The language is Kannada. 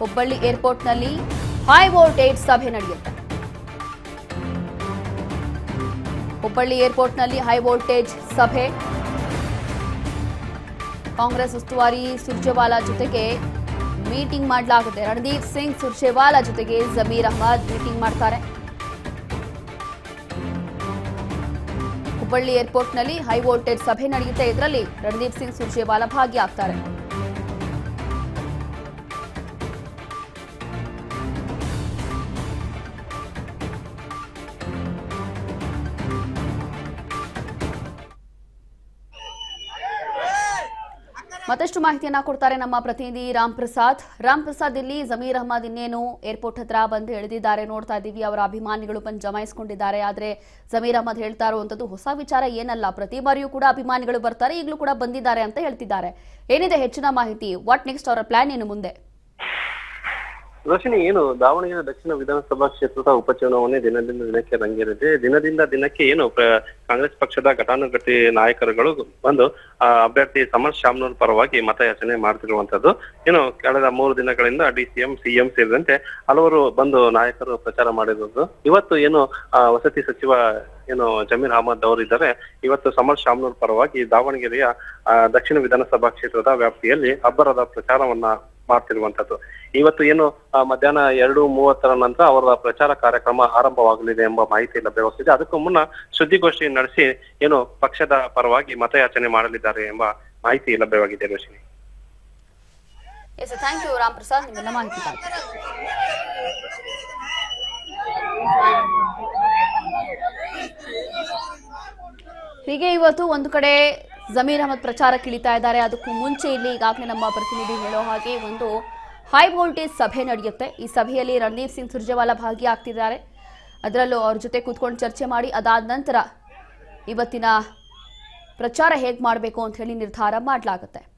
ಹುಬ್ಬಳ್ಳಿ ಏರ್ಪೋರ್ಟ್ನಲ್ಲಿ ಹೈ ವೋಲ್ಟೇಜ್ ಸಭೆ ನಡೆಯುತ್ತೆ. ಹುಬ್ಬಳ್ಳಿ ಏರ್ಪೋರ್ಟ್ನಲ್ಲಿ ಹೈ ವೋಲ್ಟೇಜ್ ಸಭೆ. ಕಾಂಗ್ರೆಸ್ ಉಸ್ತುವಾರಿ ಸುರ್ಜೇವಾಲಾ ಜೊತೆಗೆ ಮೀಟಿಂಗ್ ಮಾಡಲಾಗುತ್ತೆ. ರಣದೀಪ್ ಸಿಂಗ್ ಸುರ್ಜೇವಾಲಾ ಜೊತೆಗೆ ಜಮೀರ್ ಅಹ್ಮದ್ ಮೀಟಿಂಗ್ ಮಾಡ್ತಾರೆ. ಹುಬ್ಬಳ್ಳಿ ಏರ್ಪೋರ್ಟ್ನಲ್ಲಿ ಹೈ ವೋಲ್ಟೇಜ್ ಸಭೆ ನಡೆಯುತ್ತೆ. ಇದರಲ್ಲಿ ರಣದೀಪ್ ಸಿಂಗ್ ಸುರ್ಜೇವಾಲಾ ಭಾಗಿಯಾಗ್ತಾರೆ. ಮತ್ತಷ್ಟು ಮಾಹಿತಿಯನ್ನ ಕೊಡ್ತಾರೆ ನಮ್ಮ ಪ್ರತಿನಿಧಿ ರಾಮ್ ಪ್ರಸಾದ್. ಇಲ್ಲಿ ಜಮೀರ್ ಅಹ್ಮದ್ ಇನ್ನೇನು ಏರ್ಪೋರ್ಟ್ ಹತ್ರ ಬಂದು ಇಳಿದಿದ್ದಾರೆ, ನೋಡ್ತಾ ಇದ್ದೀವಿ. ಅವರ ಅಭಿಮಾನಿಗಳು ಬಂದು ಜಮಾಯಿಸಿಕೊಂಡಿದ್ದಾರೆ. ಆದ್ರೆ ಜಮೀರ್ ಅಹ್ಮದ್ ಹೇಳ್ತಾ ಇರುವಂತದ್ದು ಹೊಸ ವಿಚಾರ ಏನಲ್ಲ, ಪ್ರತಿ ಬಾರಿಯೂ ಕೂಡ ಅಭಿಮಾನಿಗಳು ಬರ್ತಾರೆ, ಈಗಲೂ ಕೂಡ ಬಂದಿದ್ದಾರೆ ಅಂತ ಹೇಳ್ತಿದ್ದಾರೆ. ಏನಿದೆ ಹೆಚ್ಚಿನ ಮಾಹಿತಿ? What next? ಅವರ ಪ್ಲಾನ್ ಏನು ಮುಂದೆ? ರೋಶಿನಿ, ಏನು ದಾವಣಗೆರೆ ದಕ್ಷಿಣ ವಿಧಾನಸಭಾ ಕ್ಷೇತ್ರದ ಉಪಚುನಾವಣೆ ದಿನದಿಂದ ದಿನಕ್ಕೆ ರಂಗೇರಿದೆ. ದಿನದಿಂದ ದಿನಕ್ಕೆ ಏನು ಕಾಂಗ್ರೆಸ್ ಪಕ್ಷದ ಘಟಾನುಘಟಿ ನಾಯಕರುಗಳು ಬಂದು ಅಭ್ಯರ್ಥಿ ಸಮರ್ ಶಾಮ್ನೂರ್ ಪರವಾಗಿ ಮತಯಾಚನೆ ಮಾಡ್ತಿರುವಂತದ್ದು. ಏನು ಕಳೆದ 3 ದಿನಗಳಿಂದ DCM, CM ಸೇರಿದಂತೆ ಹಲವರು ಬಂದು ನಾಯಕರು ಪ್ರಚಾರ ಮಾಡಿರೋದು. ಇವತ್ತು ಏನು ವಸತಿ ಸಚಿವ ಏನು ಜಮೀರ್ ಅಹ್ಮದ್ ಅವರು ಇದ್ದಾರೆ, ಇವತ್ತು ಸಮರ್ ಶಾಮ್ನೂರ್ ಪರವಾಗಿ ದಾವಣಗೆರೆಯ ದಕ್ಷಿಣ ವಿಧಾನಸಭಾ ಕ್ಷೇತ್ರದ ವ್ಯಾಪ್ತಿಯಲ್ಲಿ ಅಬ್ಬರದ ಪ್ರಚಾರವನ್ನ ಮಾಡ್ತಿರುವಂತದ್ದು. ಇವತ್ತು ಏನು ಮಧ್ಯಾಹ್ನ 2:30 ನಂತರ ಅವರ ಪ್ರಚಾರ ಕಾರ್ಯಕ್ರಮ ಆರಂಭವಾಗಲಿದೆ ಎಂಬ ಮಾಹಿತಿ ಲಭ್ಯವಾಗ್ತಿದೆ. ಅದಕ್ಕೂ ಮುನ್ನ ಸುದ್ದಿಗೋಷ್ಠಿ ನಡೆಸಿ ಏನು ಪಕ್ಷದ ಪರವಾಗಿ ಮತಯಾಚನೆ ಮಾಡಲಿದ್ದಾರೆ ಎಂಬ ಮಾಹಿತಿ ಲಭ್ಯವಾಗಿದೆ. ರೋಶಿನಿ, ಥ್ಯಾಂಕ್ ಯು ರಾಮ್ ಪ್ರಸಾದ್, ನಿಮ್ಮೆಲ್ಲ ಮಾಹಿತಿ. ಹೀಗೆ ಇವತ್ತು ಒಂದು ಕಡೆ ಜಮೀರ್ ಅಹ್ಮದ್ ಪ್ರಚಾರಕ್ಕೆ ಇಳಿತಾ ಇದ್ದಾರೆ. ಅದಕ್ಕೂ ಮುಂಚೆ ಇಲ್ಲಿ ಈಗಾಗಲೇ ನಮ್ಮ ಪ್ರತಿನಿಧಿ ಹೇಳೋ ಹಾಗೆ ಒಂದು ಹೈ ವೋಲ್ಟೇಜ್ ಸಭೆ ನಡೆಯುತ್ತೆ. ಈ ಸಭೆಯಲ್ಲಿ ರಣದೀಪ್ ಸಿಂಗ್ ಸುರ್ಜೇವಾಲಾ ಭಾಗಿಯಾಗ್ತಿದ್ದಾರೆ. ಅದರಲ್ಲೂ ಅವ್ರ ಜೊತೆ ಕೂತ್ಕೊಂಡು ಚರ್ಚೆ ಮಾಡಿ ಅದಾದ ನಂತರ ಇವತ್ತಿನ ಪ್ರಚಾರ ಹೇಗೆ ಮಾಡಬೇಕು ಅಂತ ಹೇಳಿ ನಿರ್ಧಾರ ಮಾಡಲಾಗುತ್ತೆ.